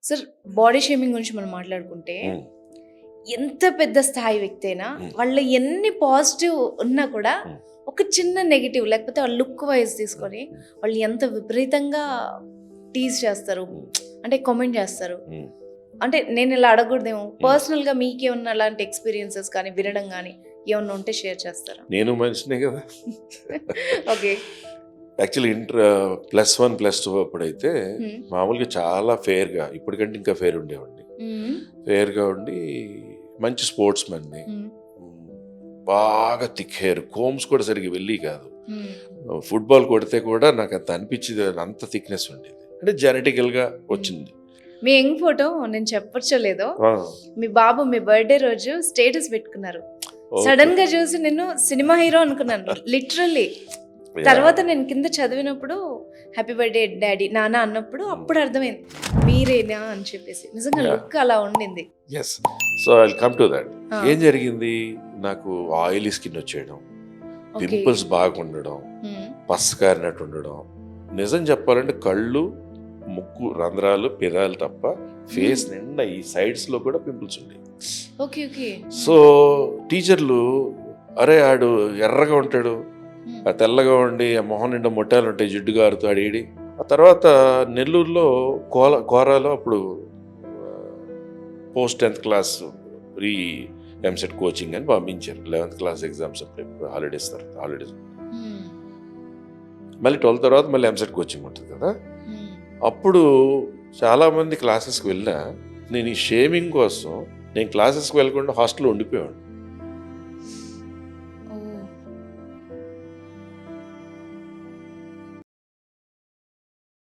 Sir body shaming గురించి మనం మాట్లాడుకుంటే ఉమ్, ఎంత పెద్ద స్థాయి వ్యక్తి అయినా ఉమ్, వాళ్ళ ఎన్ని పాజిటివ్ ఉన్నా కూడా ఉమ్, ఒక చిన్న నెగిటివ్ లేకపోతే వాళ్ళ లుక్ వైజ్ తీసుకొని వాళ్ళు ఎంత విపరీతంగా టీజ్ చేస్తారు, ఉమ్, అంటే కామెంట్ చేస్తారు. ఉమ్. అంటే నేను ఇలా అడగకూడదేమో, పర్సనల్గా మీకేమన్నా అలాంటి ఎక్స్పీరియన్సెస్ కానీ వినడం కానీ ఏమన్నా ఉంటే షేర్ చేస్తారా? నేను మనిషినే కదా. ఓకే. యాక్చువల్లీ +1 +2 అప్పుడైతే మామూలుగా చాలా ఫేర్గా, ఇప్పటికంటే ఇంకా ఫేర్ ఉండేవాడిని. ఫేర్గా ఉండి మంచి స్పోర్ట్స్ మ్యాన్ని, బాగా థిక్ హెయిర్, కోమ్స్ కూడా సరిగ్గా వెళ్ళి కాదు. ఫుట్బాల్ కొడితే కూడా నాకు అంత అనిపించేది, అంత థిక్నెస్ ఉండేది. అంటే జెనెటికల్గా వచ్చింది. మీ యంగ్ ఫోటో నేను చెప్పచ్చలేదో, ఆ, మీ బాబు మీ బర్త్డే రోజు స్టేటస్ పెట్టుకున్నారు. ఓకే. సడన్ గా చూసి నేను సినిమా హీరో అనుకున్నాను లిటరల్లీ. Yeah. తర్వాత నేను కింద చదివినప్పుడు హ్యాపీ బర్త్డే డాడీ నాన్న అన్నప్పుడు అప్పుడు అర్థమైంది మీరేనా అని చెప్పేసి. నిజంగా Yeah. లుక్ అలా ఉండింది. Yes. So I will come to that. Ah. ఏం జరిగింది, నాకు ఆయిలీ స్కిన్ వచ్చేయడం, Okay. పింపుల్స్ బాగా ఉండడం, పసకారినట్టు ఉండడం. నిజం చెప్పాలంటే కళ్ళు, ముక్కు రంధ్రాలు, పెదాలు తప్ప ఫేస్ నిండా ఈ సైడ్స్లో కూడా పింపుల్స్ ఉండేవి. Okay okay. సో టీచర్లు, అరే ఆడు ఎర్రగా ఉంటాడు, ఆ తెల్లగా ఉండి ఆ మొహం నిండా మొట్టాలు ఉంటాయి, జిడ్డు గారుతాడు ఏడి. ఆ తర్వాత నెల్లూరులో కోరాలో అప్పుడు post 10th class pre EAMCET coaching అని పంపించారు. 11th క్లాస్ ఎగ్జామ్స్ హాలిడేస్ మళ్ళీ 12th తర్వాత మళ్ళీ ఎంసెట్ కోచింగ్ ఉంటుంది కదా. అప్పుడు చాలామంది క్లాసెస్కి వెళ్ళినా నేను ఈ షేమింగ్ కోసం నేను క్లాసెస్కి వెళ్ళకుండా హాస్టల్లో ఉండిపోయాను.